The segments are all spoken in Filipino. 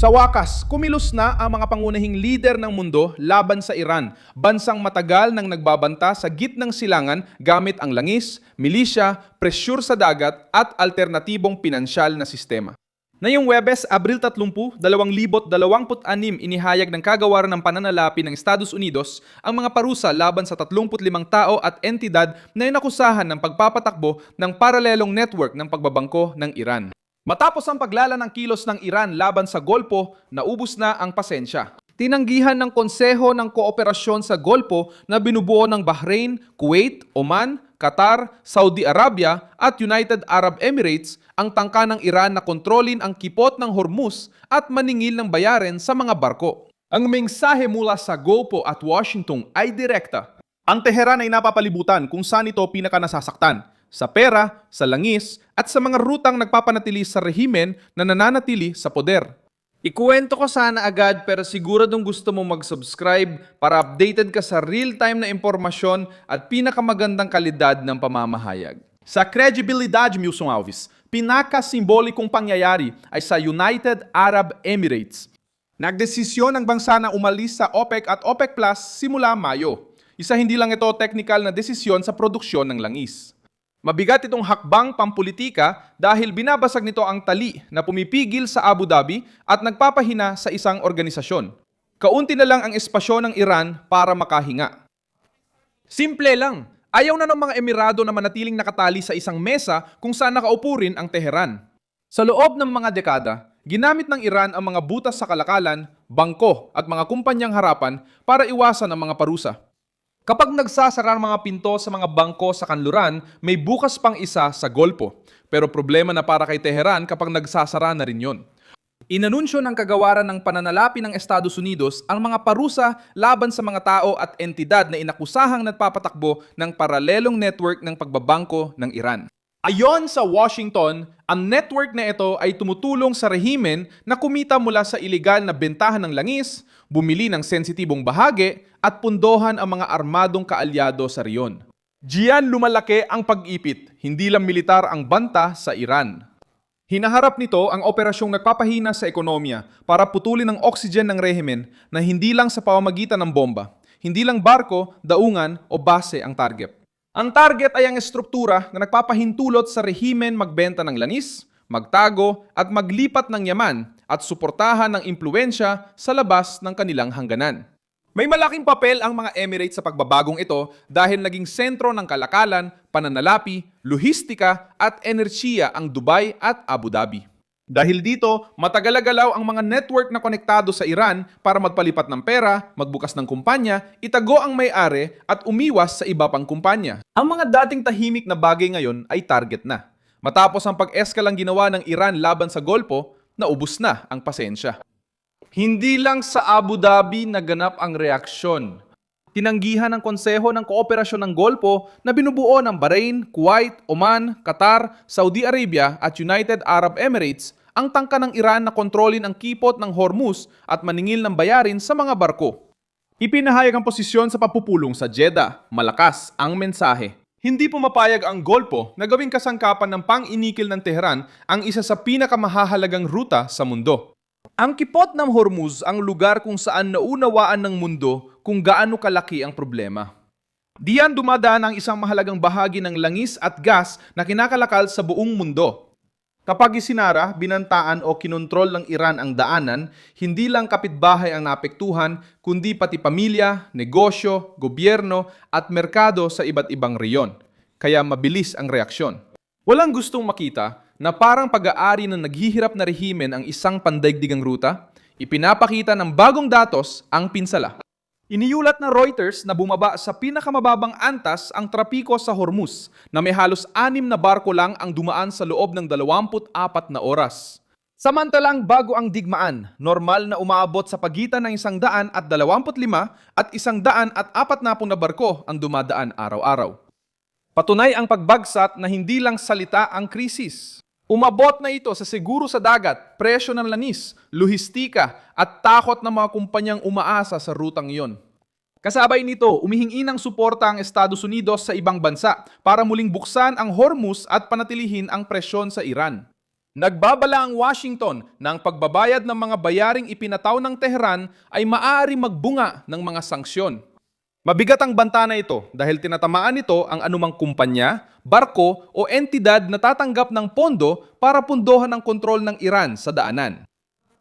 Sa wakas, kumilos na ang mga pangunahing lider ng mundo laban sa Iran, bansang matagal nang nagbabanta sa gitnang silangan gamit ang langis, milisya, presyur sa dagat at alternatibong pinansyal na sistema. Ngayong Webes, Abril 30, 2026, inihayag ng Kagawaran ng Pananalapi ng Estados Unidos ang mga parusa laban sa 35 tao at entidad na inakusahan ng pagpapatakbo ng paralelong network ng pagbabangko ng Iran. Matapos ang paglala ng kilos ng Iran laban sa Golpo, naubos na ang pasensya. Tinanggihan ng Konseho ng Kooperasyon sa Golpo na binubuo ng Bahrain, Kuwait, Oman, Qatar, Saudi Arabia at United Arab Emirates ang tangka ng Iran na kontrolin ang kipot ng Hormuz at maningil ng bayarin sa mga barko. Ang mensahe mula sa Golpo at Washington ay direkta. Ang Teheran ay napapalibutan kung saan ito pinaka-nasasaktan. Sa pera, sa langis, at sa mga rutang nagpapanatili sa rehimen na nananatili sa poder. Ikuwento ko sana agad pero siguradong gusto mo mag-subscribe para updated ka sa real-time na impormasyon at pinakamagandang kalidad ng pamamahayag. Sa kredibilidad, Milson Alves, pinaka-simbolikong pangyayari ay sa United Arab Emirates. Nagdesisyon ang bansa na umalis sa OPEC at OPEC Plus simula Mayo. Isa hindi lang ito technical na desisyon sa produksyon ng langis. Mabigat itong hakbang pampolitika dahil binabasag nito ang tali na pumipigil sa Abu Dhabi at nagpapahina sa isang organisasyon. Kaunti na lang ang espasyo ng Iran para makahinga. Simple lang, ayaw na ng mga Emirado na manatiling nakatali sa isang mesa kung saan nakaupo rin ang Teheran. Sa loob ng mga dekada, ginamit ng Iran ang mga butas sa kalakalan, bangko at mga kumpanyang harapan para iwasan ang mga parusa. Kapag nagsasara ang mga pinto sa mga bangko sa kanluran, may bukas pang isa sa Golpo. Pero problema na para kay Teheran kapag nagsasara na rin yon. Inanunsyo ng Kagawaran ng Pananalapi ng Estados Unidos ang mga parusa laban sa mga tao at entidad na inakusahang nagpapatakbo ng paralelong network ng pagbabangko ng Iran. Ayon sa Washington, ang network na ito ay tumutulong sa rehimen na kumita mula sa ilegal na bentahan ng langis, bumili ng sensitibong bahagi, at pundohan ang mga armadong kaalyado sa riyon. Diyan lumalaki ang pag-ipit, hindi lang militar ang banta sa Iran. Hinaharap nito ang operasyong nagpapahina sa ekonomiya para putulin ang oxygen ng rehimen na hindi lang sa pamamagitan ng bomba, hindi lang barko, daungan o base ang target. Ang target ay ang estruktura na nagpapahintulot sa rehimen magbenta ng langis, magtago at maglipat ng yaman at suportahan ng impluensya sa labas ng kanilang hangganan. May malaking papel ang mga Emirates sa pagbabagong ito dahil naging sentro ng kalakalan, pananalapi, lohistika at enerhiya ang Dubai at Abu Dhabi. Dahil dito, matagal-galaw ang mga network na konektado sa Iran para magpalipat ng pera, magbukas ng kumpanya, itago ang may-ari at umiwas sa iba pang kumpanya. Ang mga dating tahimik na bagay ngayon ay target na. Matapos ang pag-eskalang ginawa ng Iran laban sa Golpo, naubos na ang pasensya. Hindi lang sa Abu Dhabi naganap ang reaksyon. Tinanggihan ng Konseho ng Kooperasyon ng Golpo na binubuo ng Bahrain, Kuwait, Oman, Qatar, Saudi Arabia at United Arab Emirates ang tangka ng Iran na kontrolin ang kipot ng Hormuz at maningil ng bayarin sa mga barko. Ipinahayag ang posisyon sa papupulong sa Jeddah. Malakas ang mensahe. Hindi pumapayag ang Golpo na gawing kasangkapan ng pang-inikil ng Tehran ang isa sa pinakamahahalagang ruta sa mundo. Ang kipot ng Hormuz ang lugar kung saan naunawaan ng mundo kung gaano kalaki ang problema. Diyan dumadaan ang isang mahalagang bahagi ng langis at gas na kinakalakal sa buong mundo. Kapag isinara, binantaan o kinontrol ng Iran ang daanan, hindi lang kapitbahay ang naapektuhan, kundi pati pamilya, negosyo, gobyerno at merkado sa iba't ibang reyon. Kaya mabilis ang reaksyon. Walang gustong makita na parang pag-aari ng naghihirap na rehimen ang isang pandaigdigang ruta, ipinapakita ng bagong datos ang pinsala. Iniulat na Reuters na bumaba sa pinakamababang antas ang trapiko sa Hormuz na may halos 6 na barko lang ang dumaan sa loob ng 24 na oras. Samantalang bago ang digmaan, normal na umaabot sa pagitan ng 125 at 140 na barko ang dumadaan araw-araw. Patunay ang pagbagsat na hindi lang salita ang krisis. Umabot na ito sa siguro sa dagat, presyo ng langis, lohistika at takot ng mga kumpanyang umaasa sa rutang iyon. Kasabay nito, umihingi ng suporta ang Estados Unidos sa ibang bansa para muling buksan ang Hormuz at panatilihin ang presyon sa Iran. Nagbabala ang Washington na ang pagbabayad ng mga bayaring ipinataw ng Tehran ay maaari magbunga ng mga sanksyon. Mabigat ang banta na ito dahil tinatamaan nito ang anumang kumpanya, barko o entidad na tatanggap ng pondo para pundohan ang kontrol ng Iran sa daanan.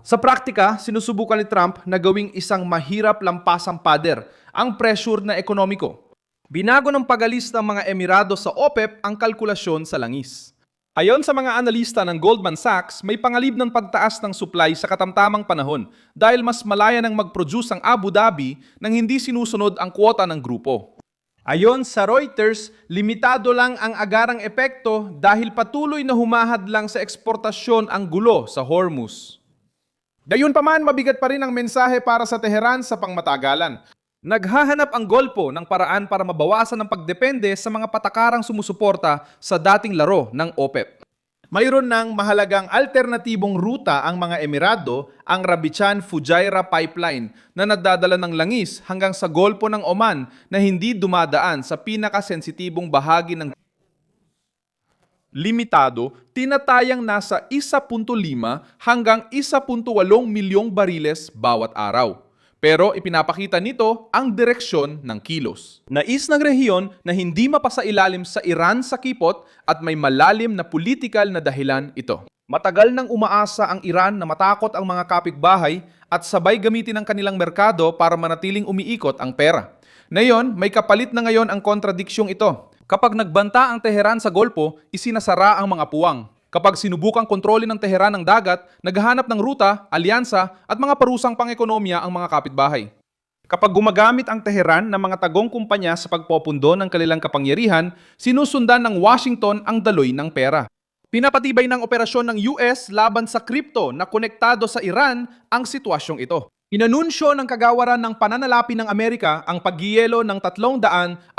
Sa praktika, sinusubukan ni Trump na gawing isang mahirap lampasang pader ang pressure na ekonomiko. Binago ng pag-alis ng mga Emirado sa OPEP ang kalkulasyon sa langis. Ayon sa mga analista ng Goldman Sachs, may pangalib ng pagtaas ng supply sa katamtamang panahon dahil mas malaya nang mag-produce ang Abu Dhabi nang hindi sinusunod ang kwota ng grupo. Ayon sa Reuters, limitado lang ang agarang epekto dahil patuloy na humahad lang sa eksportasyon ang gulo sa Hormuz. Gayunpaman, mabigat pa rin ang mensahe para sa Tehran sa pangmatagalan. Naghahanap ang Golpo ng paraan para mabawasan ang pagdepende sa mga patakarang sumusuporta sa dating laro ng OPEP. Mayroon ng mahalagang alternatibong ruta ang mga Emirado, ang Rabichan-Fujairah Pipeline na nagdadala ng langis hanggang sa Golpo ng Oman na hindi dumadaan sa pinakasensitibong bahagi ng limitado, tinatayang nasa 1.5 hanggang 1.8 milyong bariles bawat araw. Pero ipinapakita nito ang direksyon ng kilos. Nais ng rehiyon na hindi mapasailalim sa Iran sa kipot at may malalim na politikal na dahilan ito. Matagal nang umaasa ang Iran na matakot ang mga kapitbahay at sabay gamitin ang kanilang merkado para manatiling umiikot ang pera. Ngayon, may kapalit na ngayon ang kontradiksyong ito. Kapag nagbanta ang Tehran sa Golpo, isinasara ang mga puwang. Kapag sinubukang kontrolin ng Tehran ang dagat, naghahanap ng ruta, alyansa at mga parusang pang-ekonomiya ang mga kapitbahay. Kapag gumagamit ang Tehran ng mga tagong kumpanya sa pagpopundo ng kanilang kapangyarihan, sinusundan ng Washington ang daloy ng pera. Pinapatibay ng operasyon ng US laban sa kripto na konektado sa Iran ang sitwasyong ito. Inanunsyo ng kagawaran ng pananalapi ng Amerika ang pagyelo ng 344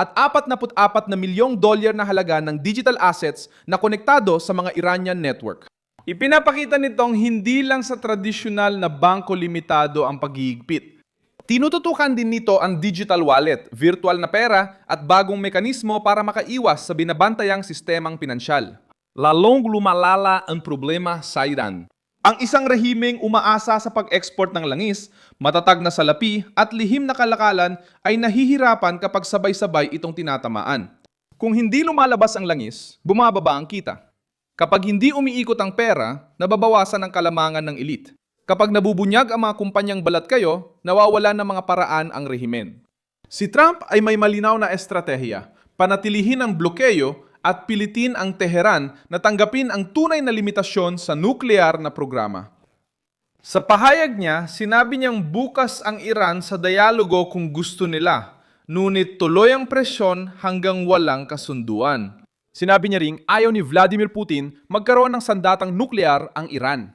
na milyong dolyar na halaga ng digital assets na konektado sa mga Iranian network. Ipinapakita nitong hindi lang sa tradisyonal na bangko limitado ang paghihigpit. Tinututukan din nito ang digital wallet, virtual na pera at bagong mekanismo para makaiwas sa binabantayang sistemang pinansyal. Lalong lumalala ang problema sa Iran. Ang isang rehimeng umaasa sa pag-export ng langis, matatag na salapi at lihim na kalakalan ay nahihirapan kapag sabay-sabay itong tinatamaan. Kung hindi lumalabas ang langis, bumababa ang kita. Kapag hindi umiikot ang pera, nababawasan ang kalamangan ng elite. Kapag nabubunyag ang mga kumpanyang balat kayo, nawawala ng mga paraan ang rehimen. Si Trump ay may malinaw na estratehiya, panatilihin ang blokeyo at pilitin ang Tehran na tanggapin ang tunay na limitasyon sa nuklear na programa. Sa pahayag niya, sinabi niyang bukas ang Iran sa dialogo kung gusto nila, ngunit tuloy ang presyon hanggang walang kasunduan. Sinabi niya ring ayaw ni Vladimir Putin magkaroon ng sandatang nuklear ang Iran.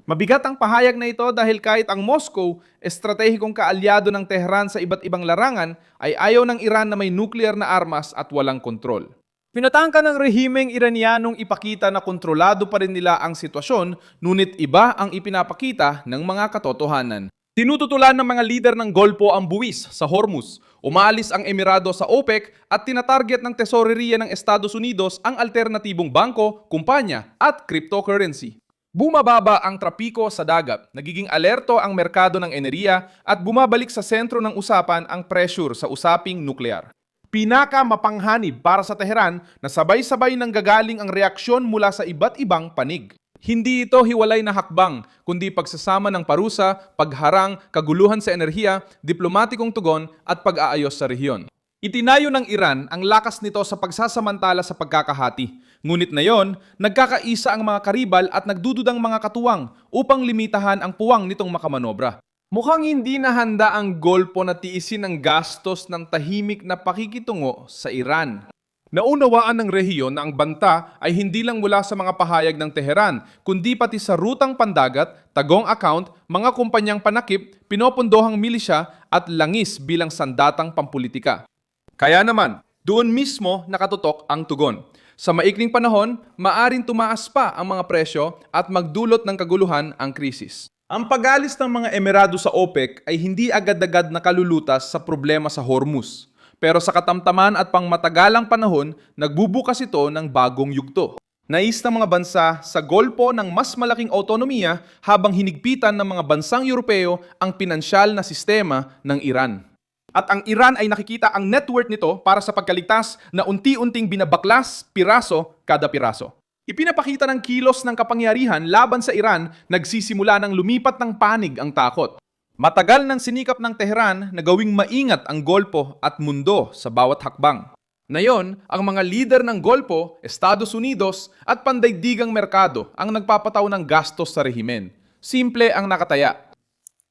Mabigat ang pahayag na ito dahil kahit ang Moscow, estratehikong kaalyado ng Tehran sa iba't ibang larangan, ay ayaw ng Iran na may nuklear na armas at walang kontrol. Pinatangka ng rehimeng Iranianong ipakita na kontrolado pa rin nila ang sitwasyon, ngunit iba ang ipinapakita ng mga katotohanan. Tinututulan ng mga lider ng Golpo ang buwis sa Hormuz, umaalis ang Emirado sa OPEC at tinatarget ng tesoreriya ng Estados Unidos ang alternatibong bangko, kumpanya at cryptocurrency. Bumababa ang trapiko sa dagat, nagiging alerto ang merkado ng enerhiya at bumabalik sa sentro ng usapan ang pressure sa usaping nuklear. Pinaka-mapanghanib para sa Tehran na sabay-sabay nang gagaling ang reaksyon mula sa iba't ibang panig. Hindi ito hiwalay na hakbang, kundi pagsasama ng parusa, pagharang, kaguluhan sa enerhiya, diplomatikong tugon at pag-aayos sa rehiyon. Itinayo ng Iran ang lakas nito sa pagsasamantala sa pagkakahati. Ngunit ngayon, nagkakaisa ang mga karibal at nagdududang mga katuwang upang limitahan ang puwang nitong makamanobra. Mukhang hindi na handa ang Golpo na tiisin ang gastos ng tahimik na pakikitungo sa Iran. Naunawaan ng rehiyon na ang banta ay hindi lang mula sa mga pahayag ng Tehran, kundi pati sa rutang pandagat, tagong account, mga kumpanyang panakip, pinopondohang milisya at langis bilang sandatang pampulitika. Kaya naman, doon mismo nakatutok ang tugon. Sa maikling panahon, maaring tumaas pa ang mga presyo at magdulot ng kaguluhan ang krisis. Ang pag-alis ng mga Emirado sa OPEC ay hindi agad-agad nakalulutas sa problema sa Hormuz. Pero sa katamtaman at pangmatagalang panahon, nagbubukas ito ng bagong yugto. Nais ng mga bansa sa Golpo ng mas malaking autonomiya habang hinigpitan ng mga bansang Europeo ang pinansyal na sistema ng Iran. At ang Iran ay nakikita ang net worth nito para sa pagkaligtas na unti-unting binabaklas piraso kada piraso. Ipinapakita ng kilos ng kapangyarihan laban sa Iran, nagsisimula ng lumipat ng panig ang takot. Matagal ng sinikap ng Tehran na gawing maingat ang Golpo at mundo sa bawat hakbang. Ngayon, ang mga lider ng Golpo, Estados Unidos at pandaigdigang merkado ang nagpapataw ng gastos sa rehimen. Simple ang nakataya.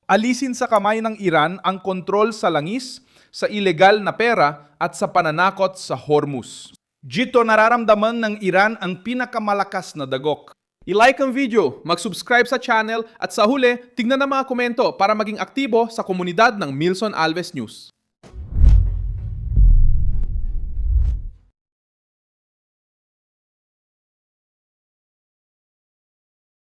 Alisin sa kamay ng Iran ang kontrol sa langis, sa ilegal na pera at sa pananakot sa Hormuz. Dito nararamdaman ng Iran ang pinakamalakas na dagok. I-like ang video, mag-subscribe sa channel at sa huli, tignan ang mga komento para maging aktibo sa komunidad ng Milson Alves News.